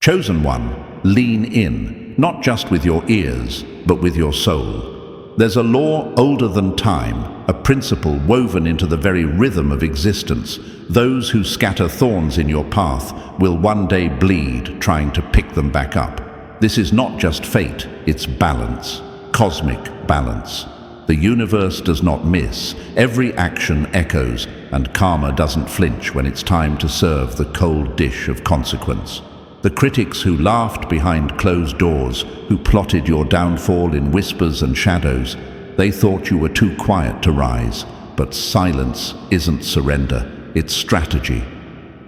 Chosen one, lean in, not just with your ears, but with your soul. There's a law older than time, a principle woven into the very rhythm of existence. Those who scatter thorns in your path will one day bleed trying to pick them back up. This is not just fate, it's balance, cosmic balance. The universe does not miss, every action echoes, and karma doesn't flinch when it's time to serve the cold dish of consequence. The critics who laughed behind closed doors, who plotted your downfall in whispers and shadows, they thought you were too quiet to rise. But silence isn't surrender, it's strategy.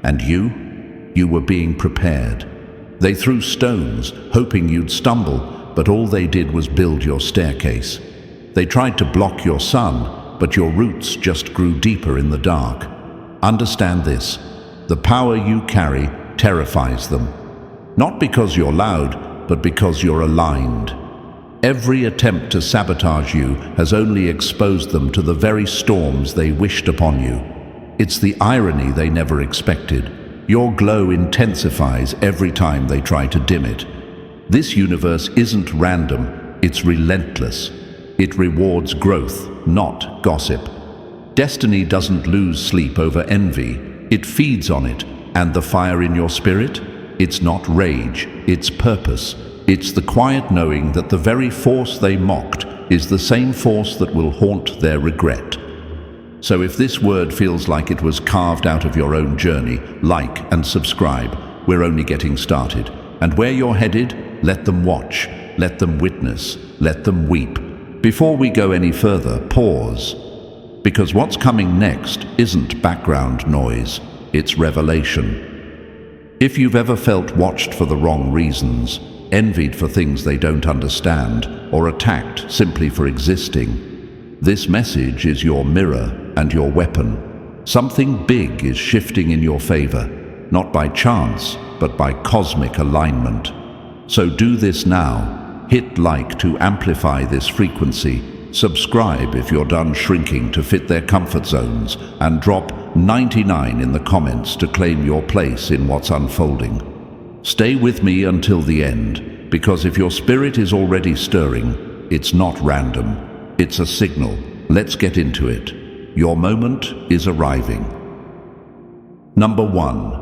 And you were being prepared. They threw stones, hoping you'd stumble, but all they did was build your staircase. They tried to block your sun, but your roots just grew deeper in the dark. Understand this, the power you carry terrifies them. Not because you're loud, but because you're aligned. Every attempt to sabotage you has only exposed them to the very storms they wished upon you. It's the irony they never expected. Your glow intensifies every time they try to dim it. This universe isn't random, it's relentless. It rewards growth, not gossip. Destiny doesn't lose sleep over envy, it feeds on it. And the fire in your spirit? It's not rage, it's purpose. It's the quiet knowing that the very force they mocked is the same force that will haunt their regret. So if this word feels like it was carved out of your own journey, like and subscribe. We're only getting started. And where you're headed, let them watch, let them witness, let them weep. Before we go any further, pause. Because what's coming next isn't background noise, it's revelation. If you've ever felt watched for the wrong reasons, envied for things they don't understand, or attacked simply for existing, this message is your mirror and your weapon. Something big is shifting in your favor, not by chance, but by cosmic alignment. So do this now. Hit like to amplify this frequency. Subscribe if you're done shrinking to fit their comfort zones, and drop 99 in the comments to claim your place in what's unfolding. Stay with me until the end, because if your spirit is already stirring, it's not random, it's a signal. Let's get into it. Your moment is arriving. Number 1.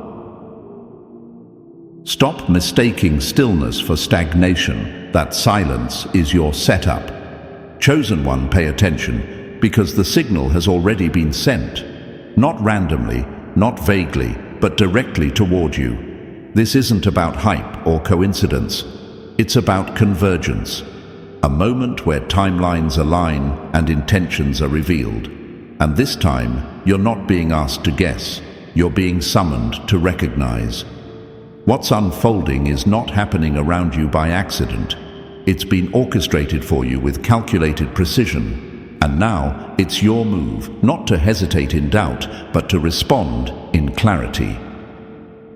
Stop mistaking stillness for stagnation. That silence is your setup. Chosen one, pay attention, because the signal has already been sent. Not randomly, not vaguely, but directly toward you. This isn't about hype or coincidence. It's about convergence. A moment where timelines align and intentions are revealed. And this time, you're not being asked to guess. You're being summoned to recognize. What's unfolding is not happening around you by accident. It's been orchestrated for you with calculated precision. And now, it's your move, not to hesitate in doubt, but to respond in clarity.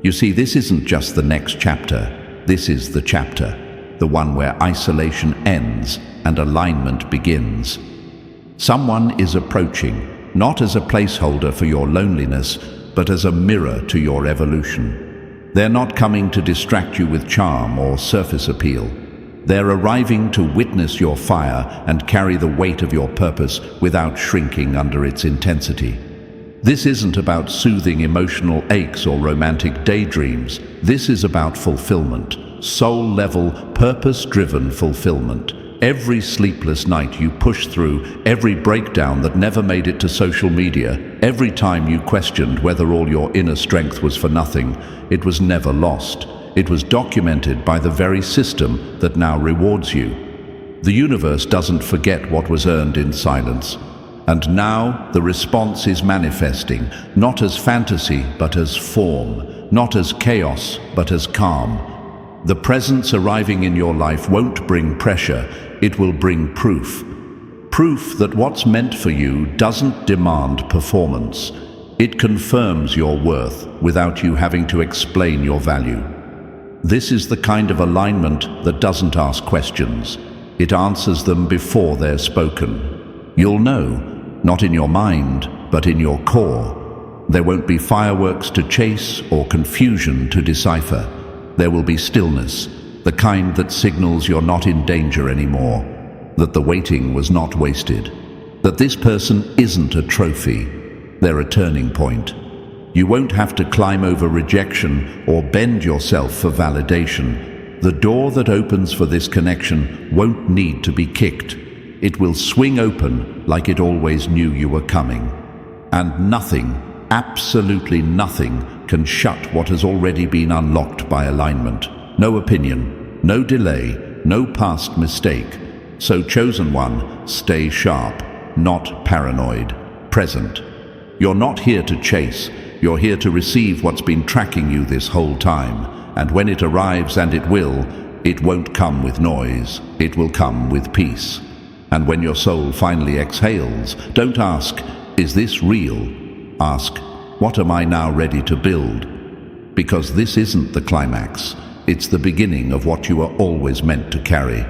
You see, this isn't just the next chapter. This is the chapter. The one where isolation ends and alignment begins. Someone is approaching, not as a placeholder for your loneliness, but as a mirror to your evolution. They're not coming to distract you with charm or surface appeal. They're arriving to witness your fire and carry the weight of your purpose without shrinking under its intensity. This isn't about soothing emotional aches or romantic daydreams. This is about fulfillment, soul-level, purpose-driven fulfillment. Every sleepless night you push through, every breakdown that never made it to social media, every time you questioned whether all your inner strength was for nothing, it was never lost. It was documented by the very system that now rewards you. The universe doesn't forget what was earned in silence. And now the response is manifesting, not as fantasy, but as form, not as chaos, but as calm. The presence arriving in your life won't bring pressure, it will bring proof. Proof that what's meant for you doesn't demand performance. It confirms your worth without you having to explain your value. This is the kind of alignment that doesn't ask questions. It answers them before they're spoken. You'll know, not in your mind, but in your core. There won't be fireworks to chase or confusion to decipher. There will be stillness, the kind that signals you're not in danger anymore, that the waiting was not wasted, that this person isn't a trophy, they're a turning point. You won't have to climb over rejection or bend yourself for validation. The door that opens for this connection won't need to be kicked. It will swing open like it always knew you were coming. And nothing, absolutely nothing, can shut what has already been unlocked by alignment. No opinion, no delay, no past mistake. So, chosen one, stay sharp, not paranoid, present. You're not here to chase. You're here to receive what's been tracking you this whole time. And when it arrives, and it won't come with noise. It will come with peace. And when your soul finally exhales, don't ask, is this real? Ask, what am I now ready to build? Because this isn't the climax. It's the beginning of what you are always meant to carry.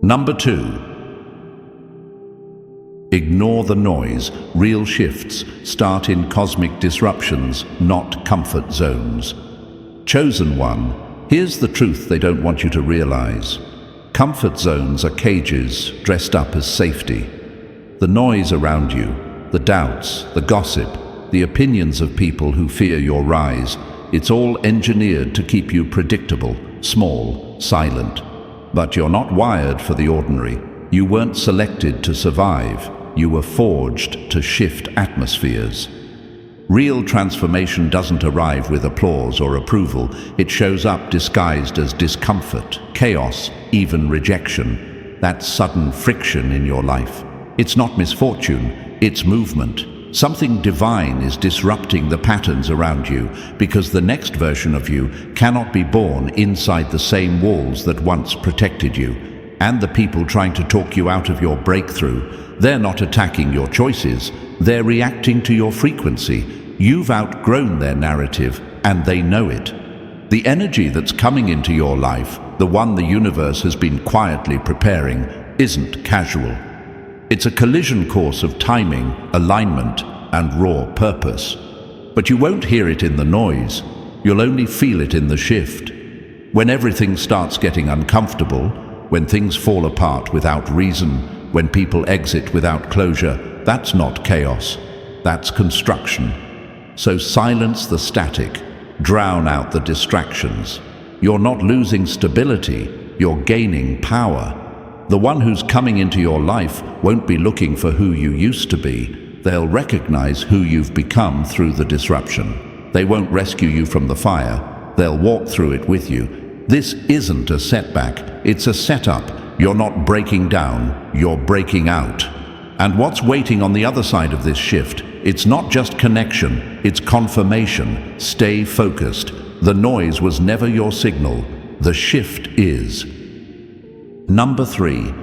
Number 2. Ignore the noise. Real shifts start in cosmic disruptions, not comfort zones. Chosen one, here's the truth they don't want you to realize. Comfort zones are cages dressed up as safety. The noise around you, the doubts, the gossip, the opinions of people who fear your rise, it's all engineered to keep you predictable, small, silent. But you're not wired for the ordinary. You weren't selected to survive. You were forged to shift atmospheres. Real transformation doesn't arrive with applause or approval. It shows up disguised as discomfort, chaos, even rejection. That sudden friction in your life. It's not misfortune, it's movement. Something divine is disrupting the patterns around you, because the next version of you cannot be born inside the same walls that once protected you. And the people trying to talk you out of your breakthrough, they're not attacking your choices, they're reacting to your frequency. You've outgrown their narrative, and they know it. The energy that's coming into your life, the one the universe has been quietly preparing, isn't casual. It's a collision course of timing, alignment, and raw purpose. But you won't hear it in the noise, you'll only feel it in the shift. When everything starts getting uncomfortable, when things fall apart without reason, when people exit without closure, that's not chaos, that's construction. So silence the static, drown out the distractions. You're not losing stability, you're gaining power. The one who's coming into your life won't be looking for who you used to be. They'll recognize who you've become through the disruption. They won't rescue you from the fire, they'll walk through it with you. This isn't a setback, it's a setup. You're not breaking down, you're breaking out. And what's waiting on the other side of this shift? It's not just connection, it's confirmation. Stay focused. The noise was never your signal, the shift is. Number 3.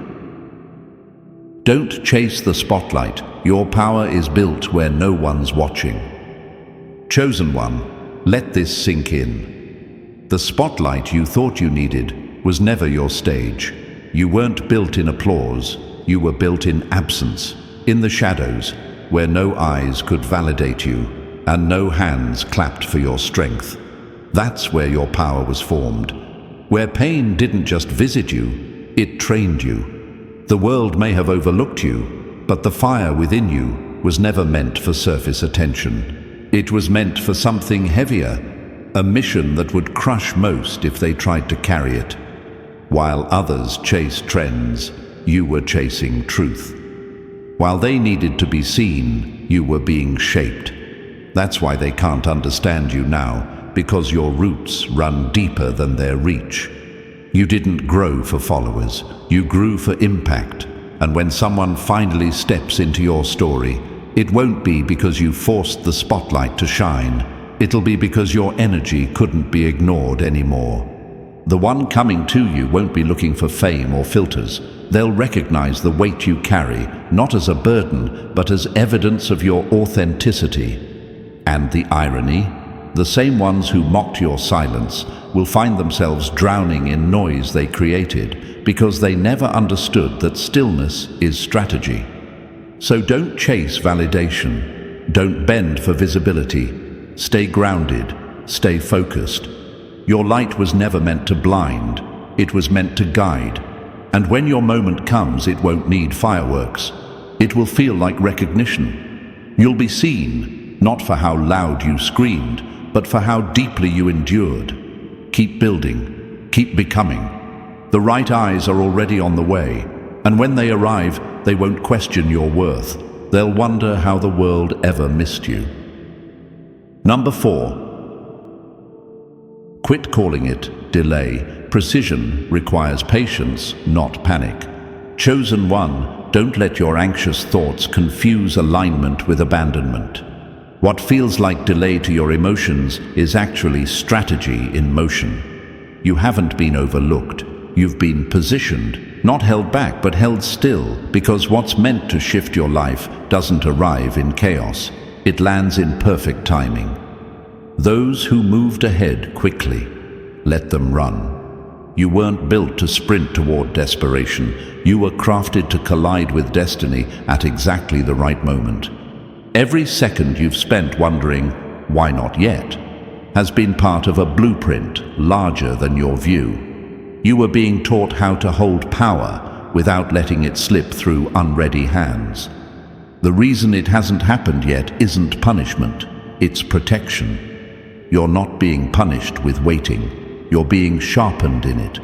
Don't chase the spotlight. Your power is built where no one's watching. Chosen one, let this sink in. The spotlight you thought you needed was never your stage. You weren't built in applause, you were built in absence, in the shadows, where no eyes could validate you, and no hands clapped for your strength. That's where your power was formed. Where pain didn't just visit you, it trained you. The world may have overlooked you, but the fire within you was never meant for surface attention. It was meant for something heavier, a mission that would crush most if they tried to carry it. While others chased trends, you were chasing truth. While they needed to be seen, you were being shaped. That's why they can't understand you now, because your roots run deeper than their reach. You didn't grow for followers, you grew for impact. And when someone finally steps into your story, it won't be because you forced the spotlight to shine. It'll be because your energy couldn't be ignored anymore. The one coming to you won't be looking for fame or filters. They'll recognize the weight you carry, not as a burden, but as evidence of your authenticity. And the irony? The same ones who mocked your silence will find themselves drowning in noise they created because they never understood that stillness is strategy. So don't chase validation. Don't bend for visibility. Stay grounded. Stay focused. Your light was never meant to blind, it was meant to guide. And when your moment comes, it won't need fireworks. It will feel like recognition. You'll be seen, not for how loud you screamed, but for how deeply you endured. Keep building, keep becoming. The right eyes are already on the way, and when they arrive, they won't question your worth. They'll wonder how the world ever missed you. Number 4. Quit calling it delay. Precision requires patience, not panic. Chosen one, don't let your anxious thoughts confuse alignment with abandonment. What feels like delay to your emotions is actually strategy in motion. You haven't been overlooked. You've been positioned, not held back, but held still, because what's meant to shift your life doesn't arrive in chaos. It lands in perfect timing. Those who moved ahead quickly, let them run. You weren't built to sprint toward desperation. You were crafted to collide with destiny at exactly the right moment. Every second you've spent wondering, why not yet, has been part of a blueprint larger than your view. You were being taught how to hold power without letting it slip through unready hands. The reason it hasn't happened yet isn't punishment, it's protection. You're not being punished with waiting. You're being sharpened in it.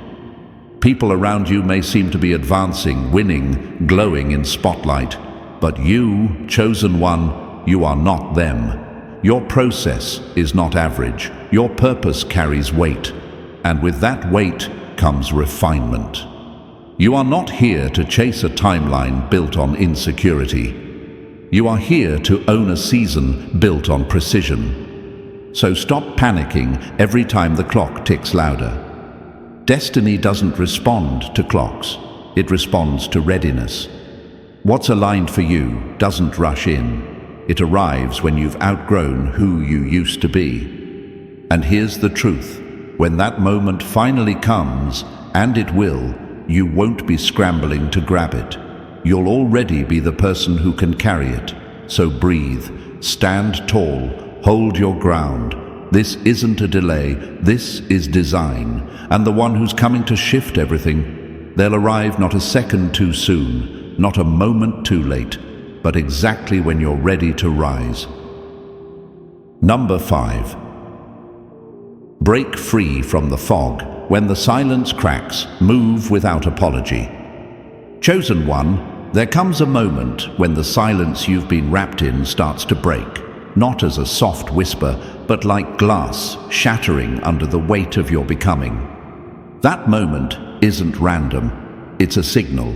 People around you may seem to be advancing, winning, glowing in spotlight, but you, chosen one, you are not them. Your process is not average. Your purpose carries weight, and with that weight comes refinement. You are not here to chase a timeline built on insecurity. You are here to own a season built on precision. So stop panicking every time the clock ticks louder. Destiny doesn't respond to clocks, it responds to readiness. What's aligned for you doesn't rush in. It arrives when you've outgrown who you used to be. And here's the truth. When that moment finally comes, and it will, you won't be scrambling to grab it. You'll already be the person who can carry it. So breathe, stand tall, hold your ground. This isn't a delay, this is design. And the one who's coming to shift everything, they'll arrive not a second too soon, not a moment too late, but exactly when you're ready to rise. Number 5. Break free from the fog. When the silence cracks, move without apology. Chosen one, there comes a moment when the silence you've been wrapped in starts to break. Not as a soft whisper, but like glass shattering under the weight of your becoming. That moment isn't random, it's a signal,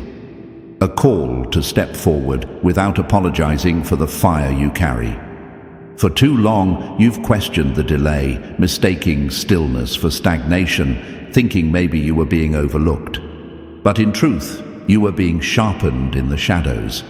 a call to step forward without apologizing for the fire you carry. For too long, you've questioned the delay, mistaking stillness for stagnation, thinking maybe you were being overlooked. But in truth, you were being sharpened in the shadows.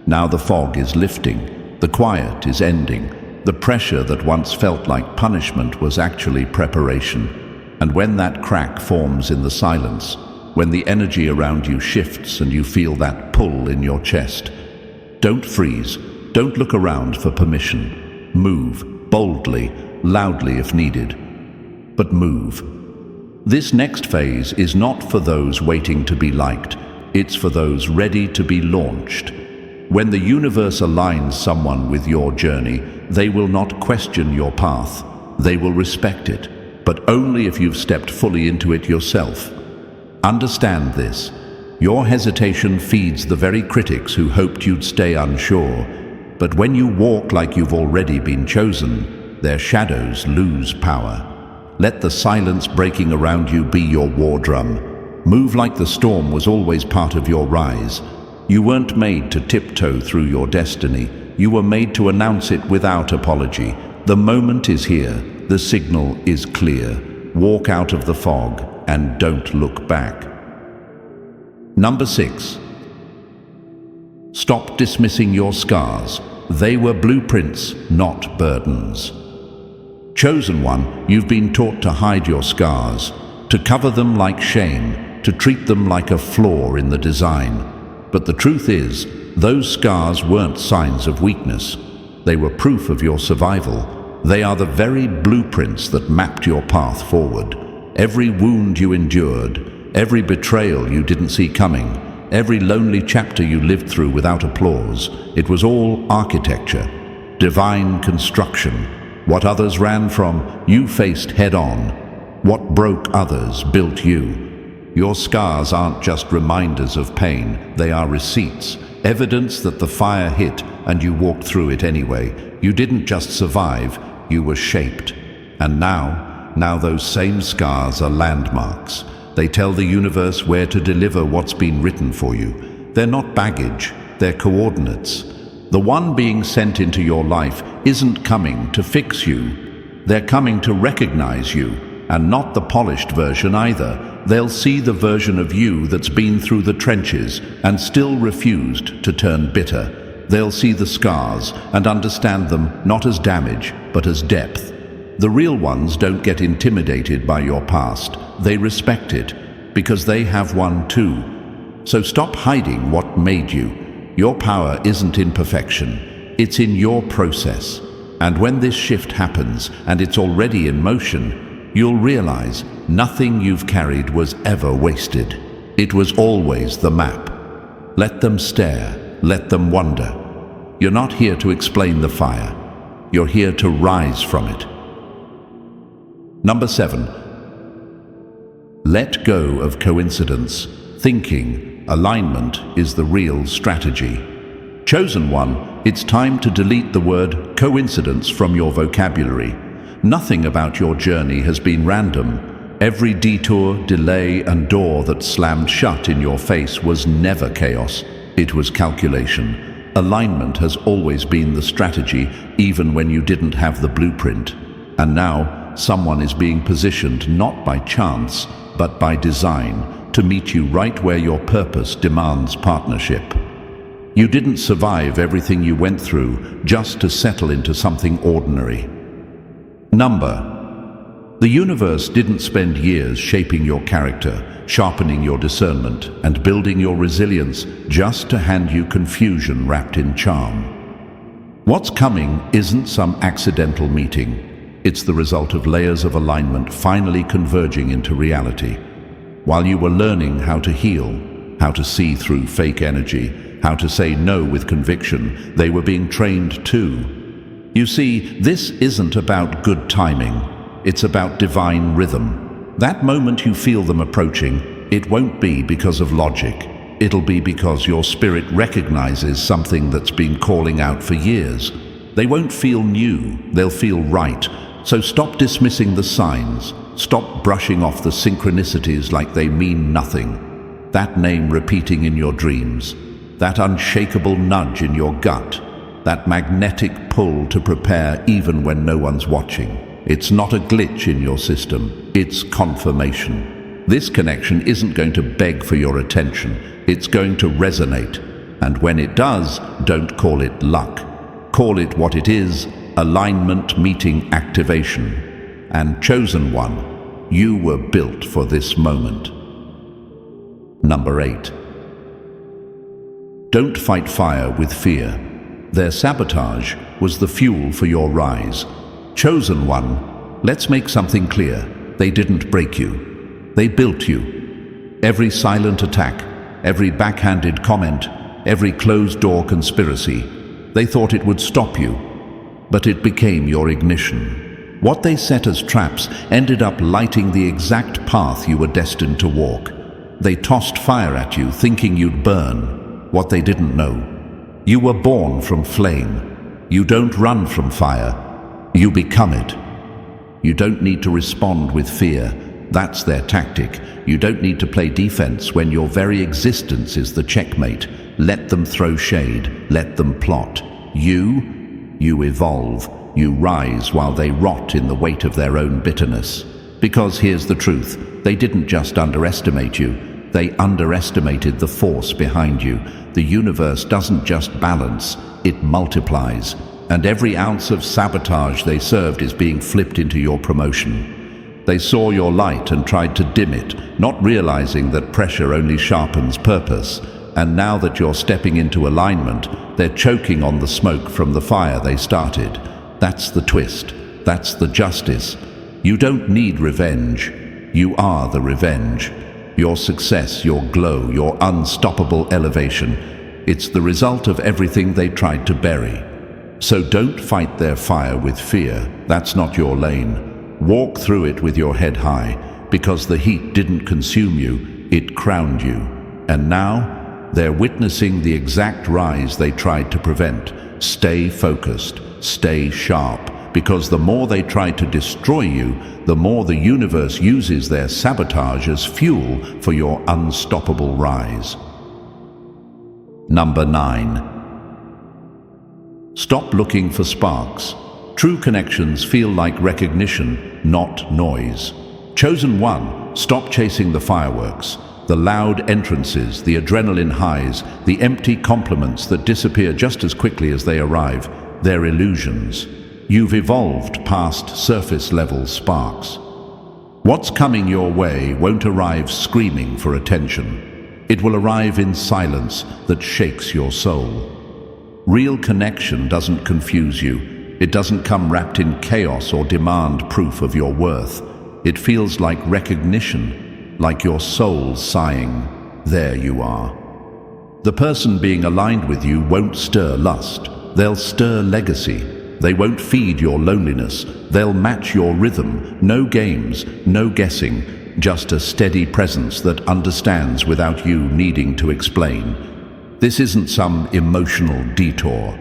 Now the fog is lifting. The quiet is ending. The pressure that once felt like punishment was actually preparation. And when that crack forms in the silence, when the energy around you shifts and you feel that pull in your chest, don't freeze. Don't look around for permission. Move, boldly, loudly if needed. But move. This next phase is not for those waiting to be liked. It's for those ready to be launched. When the universe aligns someone with your journey, they will not question your path. They will respect it, but only if you've stepped fully into it yourself. Understand this. Your hesitation feeds the very critics who hoped you'd stay unsure. But when you walk like you've already been chosen, their shadows lose power. Let the silence breaking around you be your war drum. Move like the storm was always part of your rise. You weren't made to tiptoe through your destiny. You were made to announce it without apology. The moment is here. The signal is clear. Walk out of the fog and don't look back. Number 6. Stop dismissing your scars. They were blueprints, not burdens. Chosen one, you've been taught to hide your scars, to cover them like shame, to treat them like a flaw in the design. But the truth is, those scars weren't signs of weakness. They were proof of your survival. They are the very blueprints that mapped your path forward. Every wound you endured, every betrayal you didn't see coming, every lonely chapter you lived through without applause, it was all architecture, divine construction. What others ran from, you faced head-on. What broke others built you. Your scars aren't just reminders of pain, they are receipts, evidence that the fire hit and you walked through it anyway. You didn't just survive, you were shaped. And now those same scars are landmarks. They tell the universe where to deliver what's been written for you. They're not baggage, they're coordinates. The one being sent into your life isn't coming to fix you. They're coming to recognize you, and not the polished version either. They'll see the version of you that's been through the trenches and still refused to turn bitter. They'll see the scars and understand them not as damage, but as depth. The real ones don't get intimidated by your past. They respect it, because they have one too. So stop hiding what made you. Your power isn't in perfection, it's in your process. And when this shift happens, and it's already in motion, you'll realize nothing you've carried was ever wasted. It was always the map. Let them stare, let them wonder. You're not here to explain the fire. You're here to rise from it. Number 7. Let go of coincidence. Thinking, alignment is the real strategy. Chosen one, it's time to delete the word coincidence from your vocabulary. Nothing about your journey has been random. Every detour, delay, and door that slammed shut in your face was never chaos. It was calculation. Alignment has always been the strategy, even when you didn't have the blueprint. And now, someone is being positioned not by chance, but by design, to meet you right where your purpose demands partnership. You didn't survive everything you went through just to settle into something ordinary. Number. The universe didn't spend years shaping your character, sharpening your discernment, and building your resilience just to hand you confusion wrapped in charm. What's coming isn't some accidental meeting. It's the result of layers of alignment finally converging into reality. While you were learning how to heal, how to see through fake energy, how to say no with conviction, they were being trained too. You see, this isn't about good timing. It's about divine rhythm. That moment you feel them approaching, it won't be because of logic. It'll be because your spirit recognizes something that's been calling out for years. They won't feel new, they'll feel right. So stop dismissing the signs. Stop brushing off the synchronicities like they mean nothing. That name repeating in your dreams, that unshakable nudge in your gut, that magnetic pull to prepare even when no one's watching. It's not a glitch in your system, it's confirmation. This connection isn't going to beg for your attention, it's going to resonate. And when it does, don't call it luck. Call it what it is, alignment meeting activation. And chosen one, you were built for this moment. Number 8. Don't fight fire with fear. Their sabotage was the fuel for your rise. Chosen one, let's make something clear. They didn't break you. They built you. Every silent attack, every backhanded comment, every closed-door conspiracy, they thought it would stop you, but it became your ignition. What they set as traps ended up lighting the exact path you were destined to walk. They tossed fire at you, thinking you'd burn. What they didn't know, you were born from flame. You don't run from fire, you become it. You don't need to respond with fear. That's their tactic. You don't need to play defense when your very existence is the checkmate. Let them throw shade, let them plot. You evolve. You rise while they rot in the weight of their own bitterness. Because here's the truth, they didn't just underestimate you, they underestimated the force behind you. The universe doesn't just balance, it multiplies. And every ounce of sabotage they served is being flipped into your promotion. They saw your light and tried to dim it, not realizing that pressure only sharpens purpose. And now that you're stepping into alignment, they're choking on the smoke from the fire they started. That's the twist. That's the justice. You don't need revenge. You are the revenge. Your success, your glow, your unstoppable elevation. It's the result of everything they tried to bury. So don't fight their fire with fear. That's not your lane. Walk through it with your head high, because the heat didn't consume you, it crowned you. And now, they're witnessing the exact rise they tried to prevent. Stay focused, stay sharp, because the more they try to destroy you, the more the universe uses their sabotage as fuel for your unstoppable rise. Number 9. Stop looking for sparks. True connections feel like recognition, not noise. Chosen one, stop chasing the fireworks, the loud entrances, the adrenaline highs, the empty compliments that disappear just as quickly as they arrive. They're illusions. You've evolved past surface-level sparks. What's coming your way won't arrive screaming for attention. It will arrive in silence that shakes your soul. Real connection doesn't confuse you. It doesn't come wrapped in chaos or demand proof of your worth. It feels like recognition, like your soul sighing, "There you are." The person being aligned with you won't stir lust. They'll stir legacy. They won't feed your loneliness. They'll match your rhythm. No games, no guessing, just a steady presence that understands without you needing to explain. This isn't some emotional detour.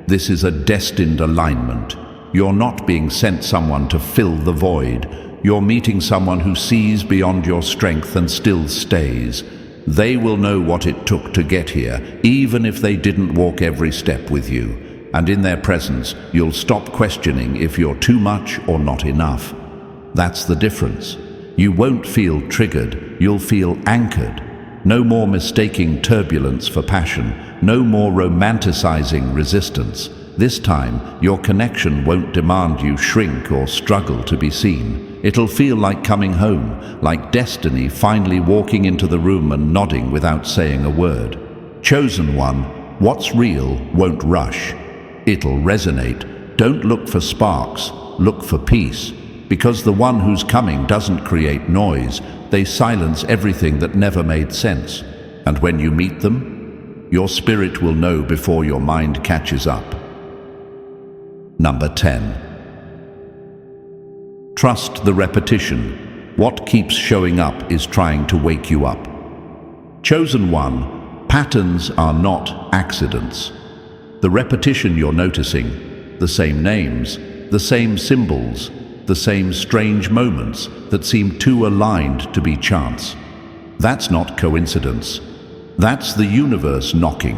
This is a destined alignment. You're not being sent someone to fill the void. You're meeting someone who sees beyond your strength and still stays. They will know what it took to get here, even if they didn't walk every step with you. And in their presence, you'll stop questioning if you're too much or not enough. That's the difference. You won't feel triggered, you'll feel anchored. No more mistaking turbulence for passion, no more romanticizing resistance. This time, your connection won't demand you shrink or struggle to be seen. It'll feel like coming home, like destiny finally walking into the room and nodding without saying a word. Chosen one, what's real won't rush. It'll resonate. Don't look for sparks, look for peace. Because the one who's coming doesn't create noise. They silence everything that never made sense. And when you meet them, your spirit will know before your mind catches up. Number 10. Trust the repetition. What keeps showing up is trying to wake you up. Chosen one, patterns are not accidents. The repetition you're noticing, the same names, the same symbols, the same strange moments that seem too aligned to be chance. That's not coincidence. That's the universe knocking.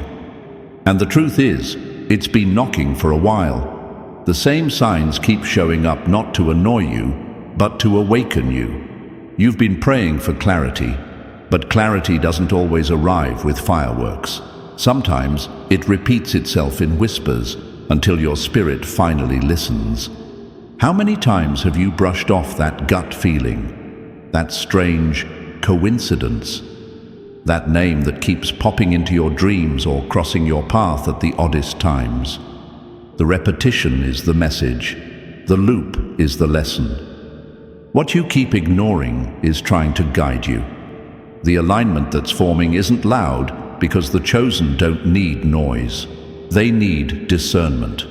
And the truth is, it's been knocking for a while. The same signs keep showing up not to annoy you, but to awaken you. You've been praying for clarity, but clarity doesn't always arrive with fireworks. Sometimes it repeats itself in whispers until your spirit finally listens. How many times have you brushed off that gut feeling, that strange coincidence, that name that keeps popping into your dreams or crossing your path at the oddest times? The repetition is the message. The loop is the lesson. What you keep ignoring is trying to guide you. The alignment that's forming isn't loud because the chosen don't need noise. They need discernment.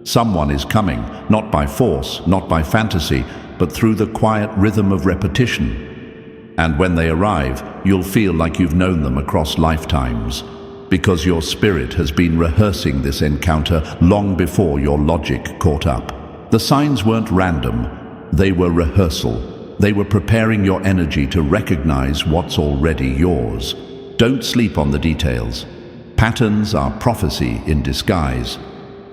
Someone is coming, not by force, not by fantasy, but through the quiet rhythm of repetition. And when they arrive, you'll feel like you've known them across lifetimes, because your spirit has been rehearsing this encounter long before your logic caught up. The signs weren't random, they were rehearsal. They were preparing your energy to recognize what's already yours. Don't sleep on the details. Patterns are prophecy in disguise.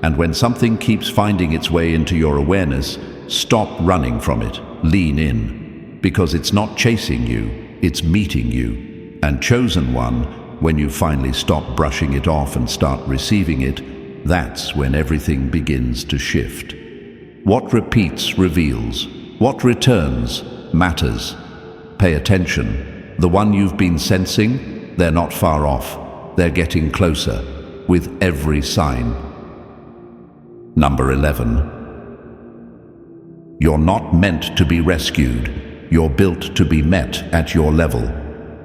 And when something keeps finding its way into your awareness, stop running from it. Lean in. Because it's not chasing you, it's meeting you. And chosen one, when you finally stop brushing it off and start receiving it, that's when everything begins to shift. What repeats reveals. What returns matters. Pay attention. The one you've been sensing, they're not far off. They're getting closer with every sign. Number 11. You're not meant to be rescued. You're built to be met at your level.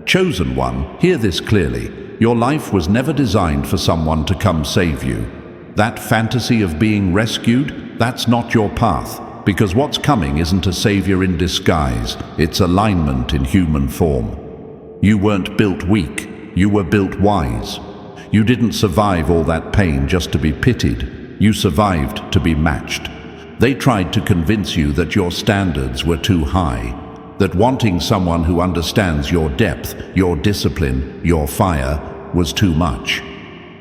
Chosen one, hear this clearly. Your life was never designed for someone to come save you. That fantasy of being rescued, that's not your path, because what's coming isn't a savior in disguise, it's alignment in human form. You weren't built weak, you were built wise. You didn't survive all that pain just to be pitied, you survived to be matched. They tried to convince you that your standards were too high, that wanting someone who understands your depth, your discipline, your fire was too much.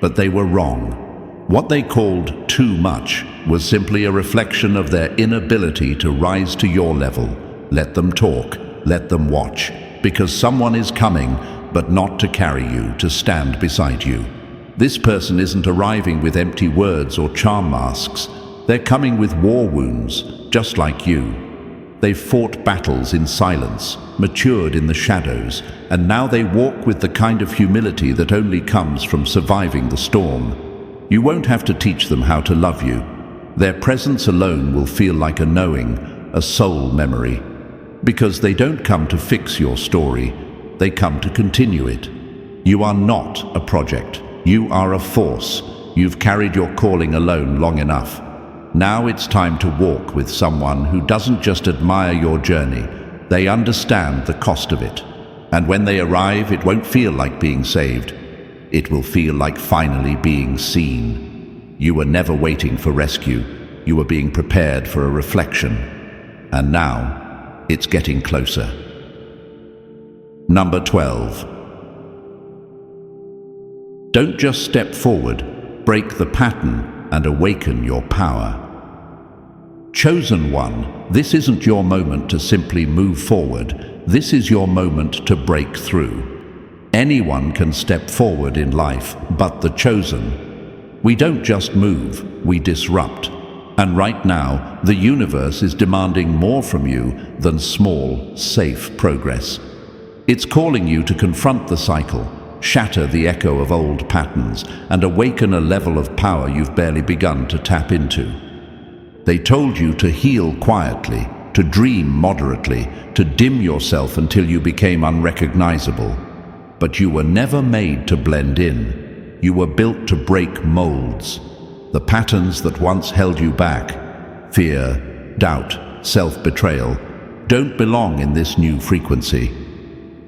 But they were wrong. What they called too much was simply a reflection of their inability to rise to your level. Let them talk, let them watch, because someone is coming, but not to carry you, to stand beside you. This person isn't arriving with empty words or charm masks. They're coming with war wounds, just like you. They've fought battles in silence, matured in the shadows, and now they walk with the kind of humility that only comes from surviving the storm. You won't have to teach them how to love you. Their presence alone will feel like a knowing, a soul memory. Because they don't come to fix your story, they come to continue it. You are not a project. You are a force. You've carried your calling alone long enough. Now it's time to walk with someone who doesn't just admire your journey, they understand the cost of it. And when they arrive, it won't feel like being saved. It will feel like finally being seen. You were never waiting for rescue. You were being prepared for a reflection. And now, it's getting closer. Number 12. Don't just step forward, break the pattern and awaken your power. Chosen one, this isn't your moment to simply move forward. This is your moment to break through. Anyone can step forward in life, but the chosen. We don't just move, we disrupt. And right now, the universe is demanding more from you than small, safe progress. It's calling you to confront the cycle, shatter the echo of old patterns, and awaken a level of power you've barely begun to tap into. They told you to heal quietly, to dream moderately, to dim yourself until you became unrecognizable. But you were never made to blend in. You were built to break molds. The patterns that once held you back, fear, doubt, self-betrayal, don't belong in this new frequency.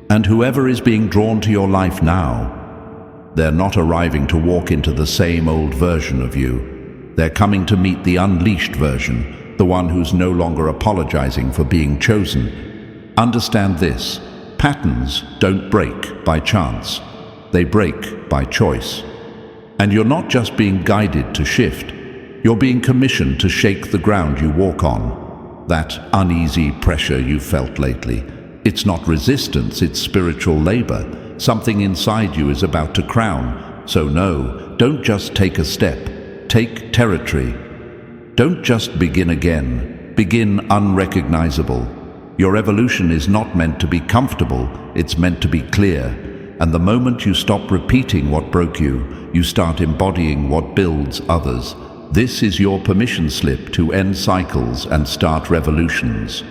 And whoever is being drawn to your life now, they're not arriving to walk into the same old version of you. They're coming to meet the unleashed version, the one who's no longer apologizing for being chosen. Understand this. Patterns don't break by chance. They break by choice. And you're not just being guided to shift. You're being commissioned to shake the ground you walk on. That uneasy pressure you've felt lately. It's not resistance, it's spiritual labor. Something inside you is about to crown. So no, don't just take a step. Take territory. Don't just begin again. Begin unrecognizable. Your evolution is not meant to be comfortable, it's meant to be clear. And the moment you stop repeating what broke you, you start embodying what builds others. This is your permission slip to end cycles and start revolutions.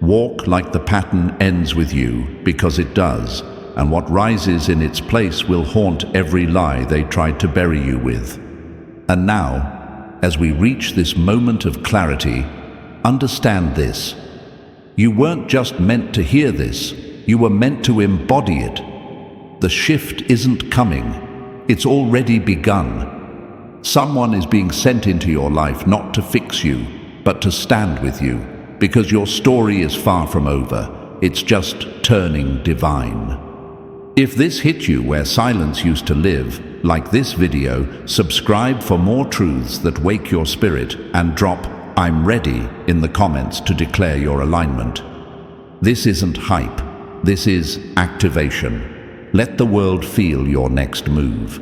Walk like the pattern ends with you, because it does, and what rises in its place will haunt every lie they tried to bury you with. And now, as we reach this moment of clarity, understand this. You weren't just meant to hear this, you were meant to embody it. The shift isn't coming, it's already begun. Someone is being sent into your life not to fix you, but to stand with you, because your story is far from over, it's just turning divine. If this hit you where silence used to live, like this video, subscribe for more truths that wake your spirit and drop "I'm ready" in the comments to declare your alignment. This isn't hype, this is activation. Let the world feel your next move.